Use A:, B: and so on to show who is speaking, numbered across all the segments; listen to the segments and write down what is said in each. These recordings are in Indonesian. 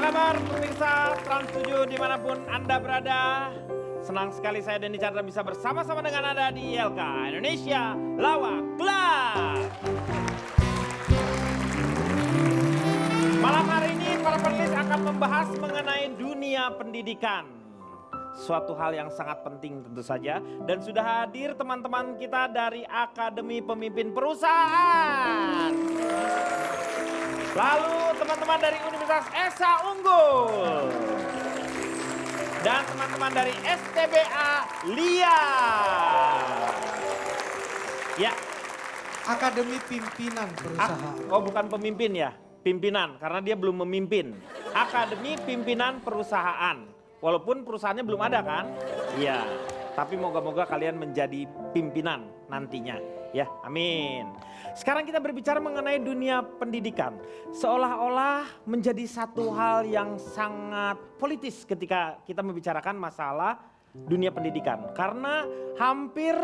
A: kabar pemirsa Trans 7 dimanapun Anda berada? Senang sekali saya Denny Chandra bisa bersama-sama dengan Anda di ILK Indonesia Lawak Club. Malam hari ini para penulis akan membahas mengenai dunia pendidikan. Suatu hal yang sangat penting tentu saja. Dan sudah hadir teman-teman kita dari Akademi Pemimpin Perusahaan. Lalu teman-teman dari Universitas Esa Unggul. Dan teman-teman dari STBA LIA. Ya.
B: Akademi Pimpinan Perusahaan.
A: Oh bukan pemimpin ya, pimpinan karena dia belum memimpin. Akademi Pimpinan Perusahaan. Walaupun perusahaannya belum ada kan? Iya. Tapi moga-moga kalian menjadi pimpinan nantinya. Ya, amin. Sekarang kita berbicara mengenai dunia pendidikan. Seolah-olah menjadi satu hal yang sangat politis ketika kita membicarakan masalah dunia pendidikan. Karena hampir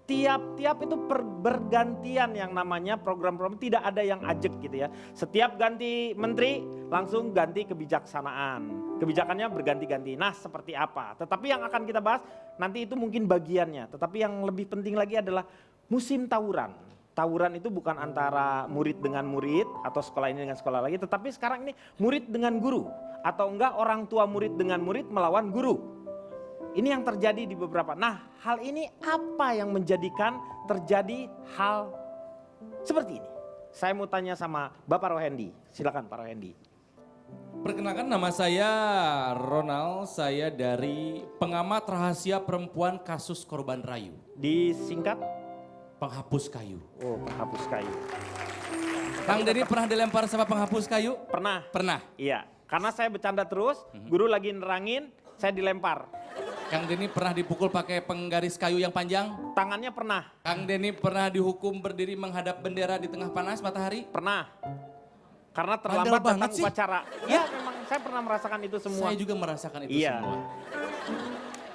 A: tiap-tiap itu bergantian yang namanya program-program, tidak ada yang ajak gitu ya. Setiap ganti menteri langsung ganti kebijaksanaan. Kebijakannya berganti-ganti. Nah seperti apa? Tetapi yang akan kita bahas nanti itu mungkin bagiannya. Tetapi yang lebih penting lagi adalah musim tawuran. Tawuran itu bukan antara murid dengan murid atau sekolah ini dengan sekolah lagi. Tetapi sekarang ini murid dengan guru. Atau enggak orang tua murid dengan murid melawan guru. Ini yang terjadi di beberapa. Nah hal ini apa yang menjadikan terjadi hal seperti ini? Saya mau tanya sama Bapak Rohendi. Silakan Pak Rohendi.
C: Perkenalkan nama saya Ronald, saya dari pengamat rahasia perempuan kasus korban rayu.
A: Disingkat?
C: Penghapus kayu.
A: Oh penghapus kayu.
C: Kang Denny pernah dilempar sama penghapus kayu?
A: Pernah?
C: Pernah.
A: Iya, karena saya bercanda terus, guru lagi nerangin, saya dilempar.
C: Kang Denny pernah dipukul pakai penggaris kayu yang panjang?
A: Tangannya pernah.
C: Kang Denny pernah dihukum berdiri menghadap bendera di tengah panas matahari?
A: Pernah. Karena terlambat
C: Bandel
A: datang
C: banget sih.
A: upacara. Iya memang saya pernah merasakan itu semua.
C: Saya juga merasakan itu
A: Iya.
C: semua.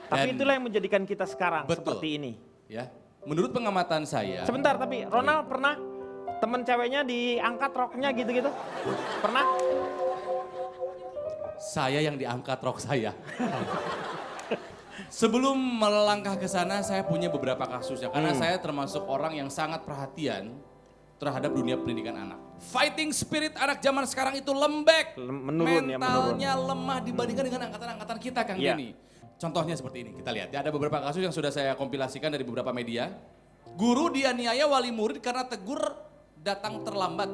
A: Tapi
C: Dan-
A: itulah yang menjadikan kita sekarang
C: Betul.
A: seperti ini.
C: Ya, menurut pengamatan saya.
A: Sebentar tapi Ronald pernah temen ceweknya diangkat roknya gitu-gitu? Pernah?
C: Saya yang diangkat rok saya. Sebelum melangkah ke sana, saya punya beberapa kasus ya. Karena saya termasuk orang yang sangat perhatian terhadap dunia pendidikan anak. Fighting spirit anak zaman sekarang itu lembek.
A: Menurun ya, menurun.
C: Mentalnya lemah dibandingkan dengan angkatan-angkatan kita, Kang
A: Iya.
C: Denny. Contohnya seperti ini, kita lihat ya. Ada beberapa kasus yang sudah saya kompilasikan dari beberapa media. Guru dianiaya wali murid karena tegur datang terlambat.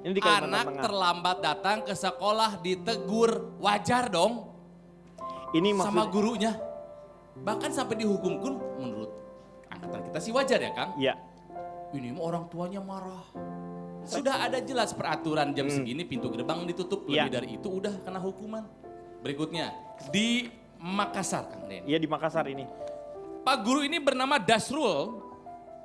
A: Ini di Kalimantan
C: Anak
A: Tengah.
C: terlambat datang ke sekolah ditegur, wajar dong
A: Ini
C: sama
A: maksud
C: gurunya. Bahkan sampai dihukum pun menurut angkatan kita sih wajar ya Kang.
A: Iya.
C: Ini mah orang tuanya marah. Sudah ada jelas peraturan jam segini pintu gerbang ditutup.
A: Iya.
C: Lebih dari itu udah kena hukuman. Berikutnya di Makassar Kang Den.
A: Iya di Makassar ini.
C: Pak guru ini bernama Dasrul.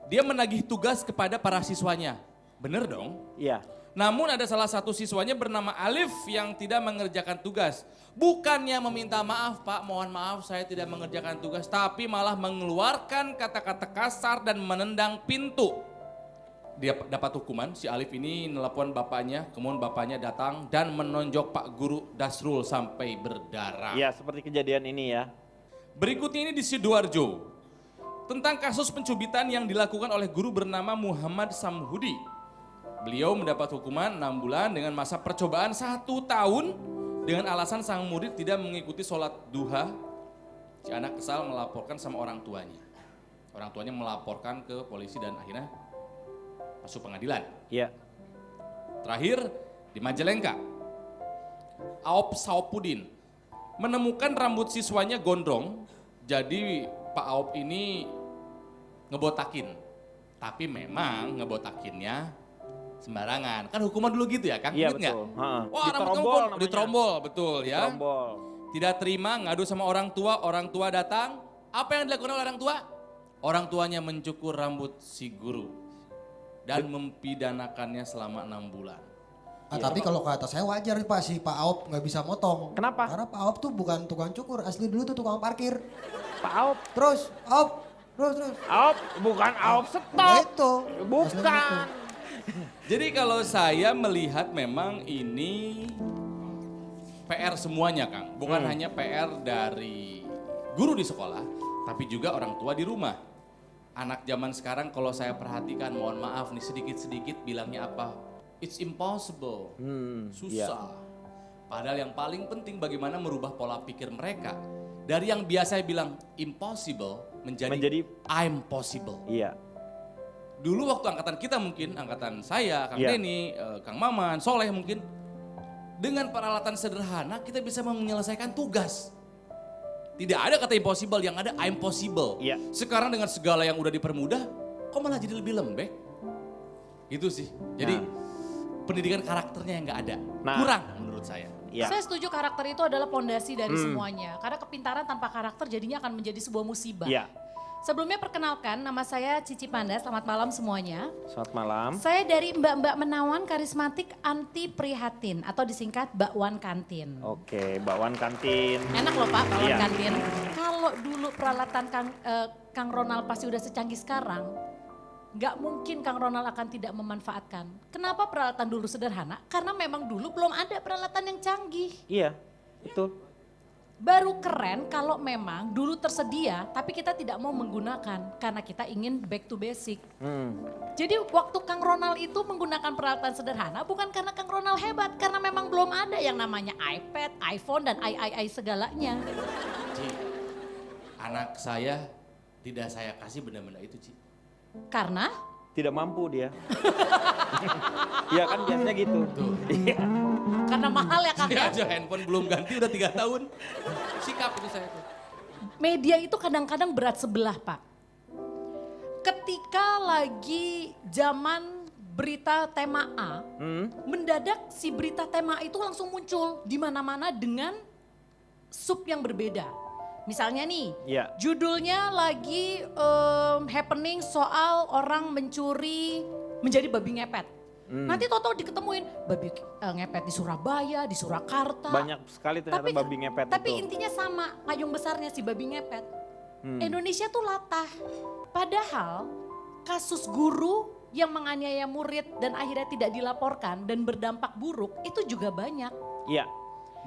C: Dia menagih tugas kepada para siswanya. Bener dong?
A: Iya.
C: Namun ada salah satu siswanya bernama Alif yang tidak mengerjakan tugas. Bukannya meminta maaf, Pak, mohon maaf saya tidak mengerjakan tugas. Tapi malah mengeluarkan kata-kata kasar dan menendang pintu. Dia dapat hukuman, si Alif ini nelpon bapaknya, kemudian bapaknya datang dan menonjok Pak Guru Dasrul sampai berdarah.
A: Iya seperti kejadian ini ya.
C: Berikutnya ini di Sidoarjo. Tentang kasus pencubitan yang dilakukan oleh guru bernama Muhammad Samhudi. Beliau mendapat hukuman 6 bulan dengan masa percobaan 1 tahun dengan alasan sang murid tidak mengikuti sholat duha. Si anak kesal melaporkan sama orang tuanya. Orang tuanya melaporkan ke polisi dan akhirnya masuk pengadilan.
A: Iya.
C: Terakhir di Majalengka, Aop Saopudin menemukan rambut siswanya gondrong, jadi Pak Aop ini ngebotakin. Tapi memang ngebotakinnya sembarangan. Kan hukuman dulu gitu ya Kang,
A: Iya
C: inget nggak?
A: betul. Heeh.
C: Wah
A: Diterombol namanya.
C: diterombol, betul ya.
A: Diterombol.
C: Tidak terima, ngadu sama orang tua datang. Apa yang dilakukan oleh orang tua? Orang tuanya mencukur rambut si guru dan mempidanakannya selama 6 bulan.
B: Tapi kalau kata saya wajar Pak, si Pak Aop nggak bisa motong.
A: Kenapa?
B: Karena Pak Aop tuh bukan tukang cukur, asli dulu tuh tukang parkir.
A: Pak Aop.
B: Terus, Aop, terus.
A: Aop bukan Aop
B: Nah,
A: stop.
B: itu.
A: Bukan.
C: Jadi kalau saya melihat memang ini PR semuanya, Kang. Bukan hanya PR dari guru di sekolah, tapi juga orang tua di rumah. Anak zaman sekarang kalau saya perhatikan, mohon maaf nih sedikit-sedikit bilangnya apa? It's impossible, susah. Padahal yang paling penting bagaimana merubah pola pikir mereka. Dari yang biasa bilang impossible menjadi I'm possible.
A: Iya.
C: Dulu waktu angkatan kita mungkin, angkatan saya, Kang
A: Iya.
C: Denny, Kang Maman, Soleh mungkin. Dengan peralatan sederhana kita bisa menyelesaikan tugas. Tidak ada kata impossible, yang ada I'm possible.
A: Iya.
C: Sekarang dengan segala yang udah dipermudah, kok malah jadi lebih lembek? Gitu sih. Jadi pendidikan karakternya yang nggak ada. Kurang menurut saya.
A: Iya.
D: Saya setuju karakter itu adalah pondasi dari semuanya. Karena kepintaran tanpa karakter jadinya akan menjadi sebuah musibah.
A: Iya.
D: Sebelumnya perkenalkan, nama saya Cici Panda, selamat malam semuanya.
A: Selamat malam.
D: Saya dari Mbak-Mbak Menawan Karismatik Anti Prihatin atau disingkat Bakwan Kantin.
A: Oke, bakwan kantin.
D: Enak loh Pak, Bakwan
A: Iya.
D: Kantin. Kalau dulu peralatan Kang Ronald pasti udah secanggih sekarang, nggak mungkin Kang Ronald akan tidak memanfaatkan. Kenapa peralatan dulu sederhana? Karena memang dulu belum ada peralatan yang canggih.
A: Iya, betul.
D: Baru keren kalau memang dulu tersedia tapi kita tidak mau menggunakan karena kita ingin back to basic. Jadi waktu Kang Ronald itu menggunakan peralatan sederhana bukan karena Kang Ronald hebat, karena memang belum ada yang namanya iPad, iPhone dan i segalanya.
C: Ci, anak saya tidak saya kasih benda-benda itu, Ci.
D: Karena
A: Tidak mampu dia. Iya kan biasanya gitu. Iya.
D: karena mahal ya Kang
C: Dia
D: ya.
C: aja handphone belum ganti udah 3 tahun. Sikap itu saya tuh.
D: Media itu kadang-kadang berat sebelah Pak. Ketika lagi zaman berita tema A, mendadak si berita tema A itu langsung muncul di mana-mana dengan sub yang berbeda. Misalnya nih,
A: Iya.
D: judulnya lagi happening soal orang mencuri menjadi babi ngepet. Nanti toto diketemuin babi ngepet di Surabaya, di Surakarta.
A: Banyak sekali ternyata babi ngepet
D: Tapi
A: itu.
D: intinya sama, payung besarnya si babi ngepet. Indonesia tuh latah. Padahal kasus guru yang menganiaya murid dan akhirnya tidak dilaporkan dan berdampak buruk itu juga banyak.
A: Iya,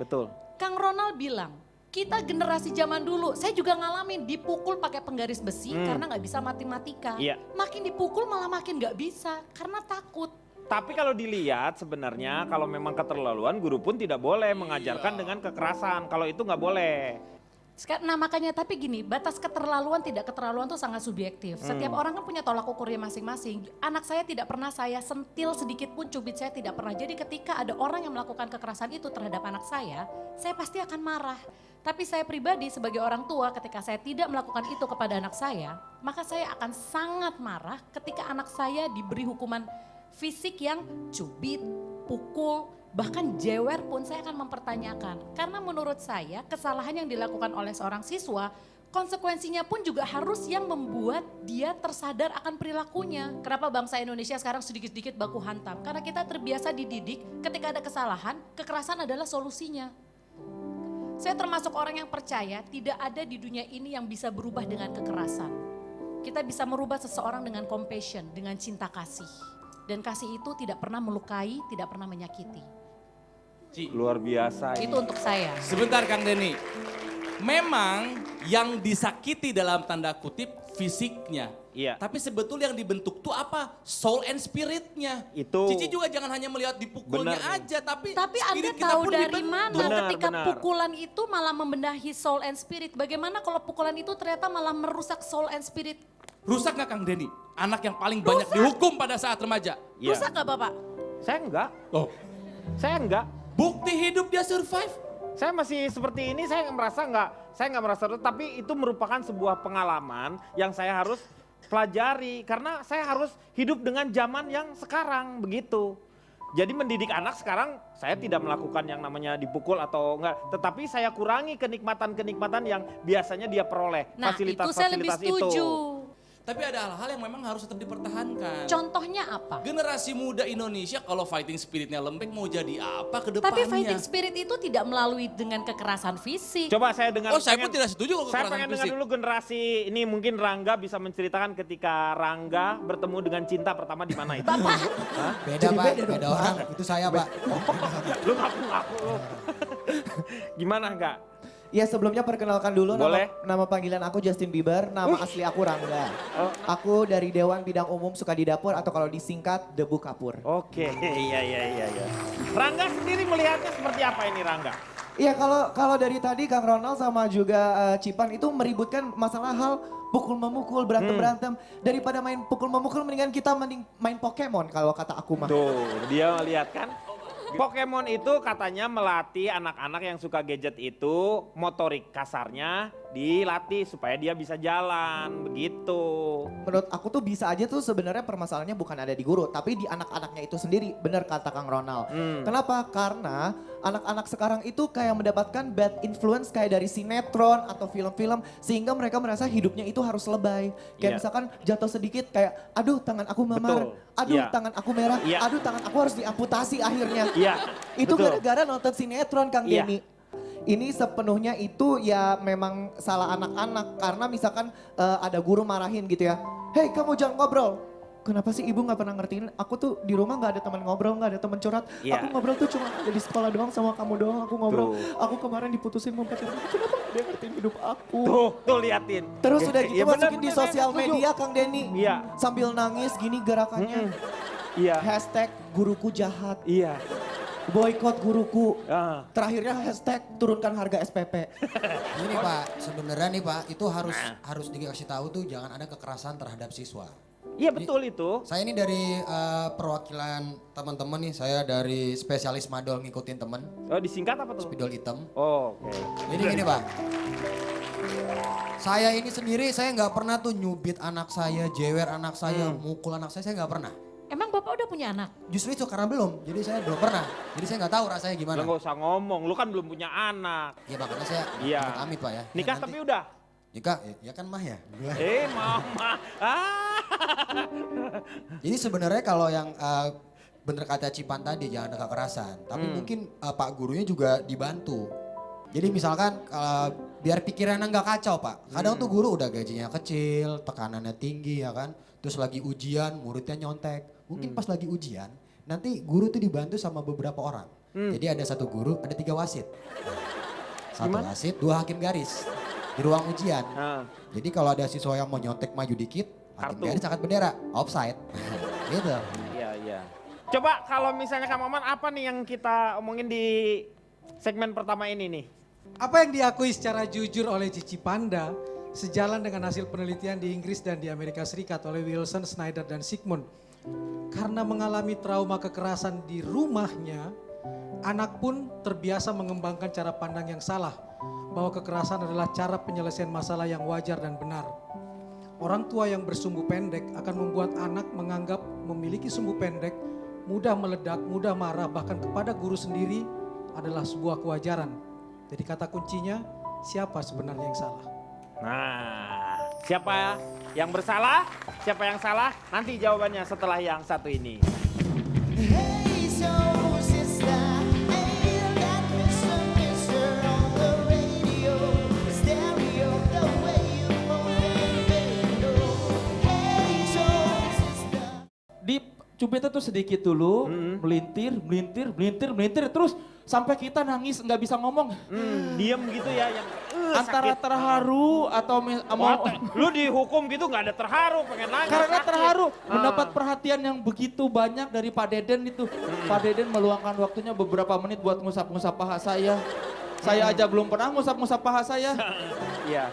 A: betul.
D: Kang Ronald bilang, kita generasi zaman dulu, saya juga ngalamin dipukul pakai penggaris besi karena nggak bisa matematika.
A: Iya.
D: Makin dipukul malah makin nggak bisa karena takut.
A: Tapi kalau dilihat sebenarnya kalau memang keterlaluan guru pun tidak boleh mengajarkan dengan kekerasan. Kalau itu nggak boleh.
D: Nah makanya tapi gini, batas keterlaluan tidak keterlaluan itu sangat subjektif. Setiap orang kan punya tolak ukurnya masing-masing. Anak saya tidak pernah saya sentil sedikit pun, cubit saya tidak pernah. Jadi ketika ada orang yang melakukan kekerasan itu terhadap anak saya pasti akan marah. Tapi saya pribadi sebagai orang tua ketika saya tidak melakukan itu kepada anak saya, maka saya akan sangat marah ketika anak saya diberi hukuman fisik yang cubit, pukul, bahkan jewer pun saya akan mempertanyakan. Karena menurut saya kesalahan yang dilakukan oleh seorang siswa, konsekuensinya pun juga harus yang membuat dia tersadar akan perilakunya. Kenapa bangsa Indonesia sekarang sedikit-sedikit baku hantam? Karena kita terbiasa dididik ketika ada kesalahan, kekerasan adalah solusinya. Saya termasuk orang yang percaya tidak ada di dunia ini yang bisa berubah dengan kekerasan. Kita bisa merubah seseorang dengan compassion, dengan cinta kasih. Dan kasih itu tidak pernah melukai, tidak pernah menyakiti.
C: Ci,
A: Luar biasa.
D: Itu untuk saya.
C: sebentar Kang Denny. Memang yang disakiti dalam tanda kutip fisiknya.
A: Iya.
C: Tapi sebetulnya yang dibentuk tuh apa? Soul and spiritnya.
A: Itu.
C: Cici juga jangan hanya melihat dipukulnya
A: Benar.
C: aja, tapi
D: Tapi Anda
C: spirit kita
D: tahu
C: pun
D: dari
C: dibentuk.
D: mana
A: Benar,
D: ketika
A: benar.
D: pukulan itu malah membenahi soul and spirit. Bagaimana kalau pukulan itu ternyata malah merusak soul and spirit?
C: Rusak gak Kang Denny? Anak yang paling banyak dihukum pada saat remaja.
A: Iya.
D: Rusak gak Bapak?
A: Saya enggak.
C: Oh,
A: Saya enggak.
C: bukti hidup dia survive.
A: Saya masih seperti ini, saya nggak merasa, tapi itu merupakan sebuah pengalaman yang saya harus pelajari karena saya harus hidup dengan zaman yang sekarang begitu. Jadi mendidik anak sekarang saya tidak melakukan yang namanya dipukul atau enggak, tetapi saya kurangi kenikmatan-kenikmatan yang biasanya dia peroleh,
D: Nah itu saya lebih
A: fasilitas-fasilitas itu.
D: setuju.
C: Tapi ada hal-hal yang memang harus tetap dipertahankan.
D: Contohnya apa?
C: Generasi muda Indonesia kalau fighting spiritnya lembek mau jadi apa ke depannya?
D: Tapi fighting spirit itu tidak melalui dengan kekerasan fisik.
A: Coba saya dengar.
C: Oh, saya pun tidak setuju kalau
A: Saya
C: kekerasan
A: pengen dengar
C: fisik.
A: dulu generasi ini, mungkin Rangga bisa menceritakan ketika Rangga bertemu dengan cinta pertama di mana itu.
D: Bapak,
A: Hah?
B: Beda Pak, beda orang. Itu saya Pak.
A: Lu ngaku-ngaku lu. Gimana enggak?
E: Ya sebelumnya perkenalkan dulu
A: Boleh.
E: nama panggilan aku Justin Bieber, nama asli aku Rangga.
A: Oh.
E: Aku dari Dewan Bidang Umum Suka di Dapur atau kalau disingkat Debu Kapur.
A: Oke, iya. Rangga sendiri melihatnya seperti apa ini Rangga?
E: Iya kalau dari tadi Kang Ronald sama juga Cipan itu meributkan masalah hal pukul memukul, berantem-berantem. Daripada main pukul memukul mendingan kita mending main Pokemon kalau kata aku mah.
A: Tuh, dia lihat kan? Pokemon itu katanya melatih anak-anak yang suka gadget itu motorik kasarnya dilatih supaya dia bisa jalan, begitu.
E: Menurut aku tuh bisa aja tuh sebenarnya permasalahannya bukan ada di guru, tapi di anak-anaknya itu sendiri. Benar kata Kang Ronald. Kenapa? Karena anak-anak sekarang itu kayak mendapatkan bad influence kayak dari sinetron atau film-film sehingga mereka merasa hidupnya itu harus lebay.
A: Iya.
E: Kayak misalkan jatuh sedikit kayak aduh tangan aku memar,
A: Betul.
E: aduh
A: Iya.
E: tangan aku merah,
A: Iya.
E: aduh tangan aku harus diamputasi akhirnya.
A: Iya,
E: Itu
A: betul.
E: gara-gara nonton sinetron Kang
A: Iya.
E: Denny. Ini sepenuhnya itu ya memang salah anak-anak karena misalkan ada guru marahin gitu ya. Hei kamu jangan ngobrol. Kenapa sih ibu gak pernah ngertiin? Aku tuh di rumah gak ada teman ngobrol, gak ada teman curhat.
A: Iya.
E: Aku ngobrol tuh cuma ada di sekolah doang sama kamu doang. Aku ngobrol.
A: Tuh.
E: Aku kemarin diputusin mau pacaran. Kenapa gak dia ngertiin hidup aku?
A: Tuh liatin.
E: Terus udah gitu
A: Iya,
E: masukin di
A: bener,
E: sosial
A: saya setuju.
E: media Kang Denny.
A: Iya.
E: Sambil nangis gini gerakannya.
A: Iya,
E: Hashtag guruku jahat.
A: iya.
E: Boykot guruku.
A: Ah.
E: Terakhirnya hashtag turunkan harga SPP.
B: Ini Pak, sebenarnya nih Pak, itu harus dikasih tahu tuh jangan ada kekerasan terhadap siswa.
A: Iya betul itu.
B: Saya ini dari perwakilan teman-teman nih, saya dari spesialis madol ngikutin temen,
A: Oh disingkat apa tuh?
B: spidol hitam.
A: Oh, oke.
B: Jadi gini Pak, saya ini sendiri saya nggak pernah tuh nyubit anak saya, jewer anak saya, mukul anak saya nggak pernah.
D: emang Bapak udah punya anak?
B: Justru itu karena belum, jadi saya belum pernah. Jadi saya nggak tahu rasanya
A: Lu
B: gimana.
A: nggak usah ngomong, lu kan belum punya anak.
B: Ya makanya saya
A: Iya.
B: amit Pak ya.
A: Nikah
B: Nanti-
A: tapi udah?
B: Nikah, ya kan mah ya.
A: Mama. Ah.
B: Jadi sebenarnya kalau yang bener kata Cipan tadi jangan ada kekerasan. Tapi mungkin Pak gurunya juga dibantu. Jadi misalkan biar pikirannya nggak kacau Pak. Kadang tuh guru udah gajinya kecil, tekanannya tinggi ya kan. Terus lagi ujian muridnya nyontek. Mungkin pas lagi ujian nanti guru tuh dibantu sama beberapa orang. Jadi ada satu guru, ada 3 wasit. Satu
A: Gimana?
B: wasit, 2 hakim garis di ruang ujian.
A: Ah.
B: Jadi kalau ada siswa yang mau nyontek maju dikit, hakim
A: Kartu.
B: garis angkat bendera, offside. Gitu.
A: Iya. Coba kalau misalnya Kang Maman apa nih yang kita omongin di segmen pertama ini nih?
F: Apa yang diakui secara jujur oleh Cici Panda sejalan dengan hasil penelitian di Inggris dan di Amerika Serikat oleh Wilson, Snyder, dan Sigmund. Karena mengalami trauma kekerasan di rumahnya, anak pun terbiasa mengembangkan cara pandang yang salah bahwa kekerasan adalah cara penyelesaian masalah yang wajar dan benar. Orang tua yang bersumbu pendek akan membuat anak menganggap memiliki sumbu pendek, mudah meledak, mudah marah, bahkan kepada guru sendiri adalah sebuah kewajaran. Jadi kata kuncinya, siapa sebenarnya yang salah?
A: Nah, siapa yang bersalah? Siapa yang salah? Nanti jawabannya setelah yang satu ini.
G: Hey soul sister, ain't that Mr. Mister on the radio, stereo, the way you move it, baby. Hey soul sister.
H: Di cubitnya tuh sedikit dulu, melintir, terus sampai kita nangis nggak bisa ngomong.
A: Diem gitu ya yang
H: Antara
A: sakit.
H: terharu atau mau
A: Lu dihukum gitu nggak ada terharu, pengen nangis.
H: karena
A: sakit.
H: terharu
A: Ah.
H: mendapat perhatian yang begitu banyak dari Pak Deden itu. Pak Deden meluangkan waktunya beberapa menit buat ngusap-ngusap paha saya. Saya aja belum pernah ngusap-ngusap paha saya.
A: Iya.